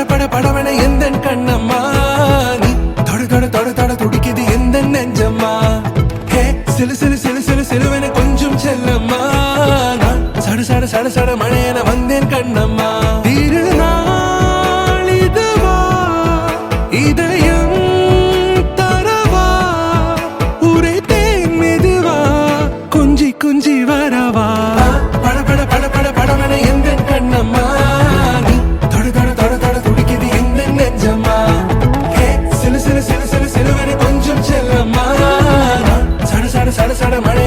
பட படவன எந்தன் கண்ணம்மா நீ தொட தொட தொட தொட துடிக்குது எந்த நெஞ்சம்மா ஹே சிலு சிலு சிலு சிலு சிலுவென கொஞ்சம் செல்லம்மா நான் சட சட சட சட மழையென வந்தேன் கண்ணம்மா திருநாள் இதுவா இதயம் தரவா உரைத்தேன் மெதுவா குஞ்சி குஞ்சி வரவா பட பட பட பட படவன எந்தன் கண்ணம்மா நீ தொட தொட தொட தொட துடிக்குது எந்த நெஞ்சம்மா ஹே சிலு சிலு சிலு சிலு சிலுவென கொஞ்சம் செல்லம்மா நான் சட சட சட சட மழை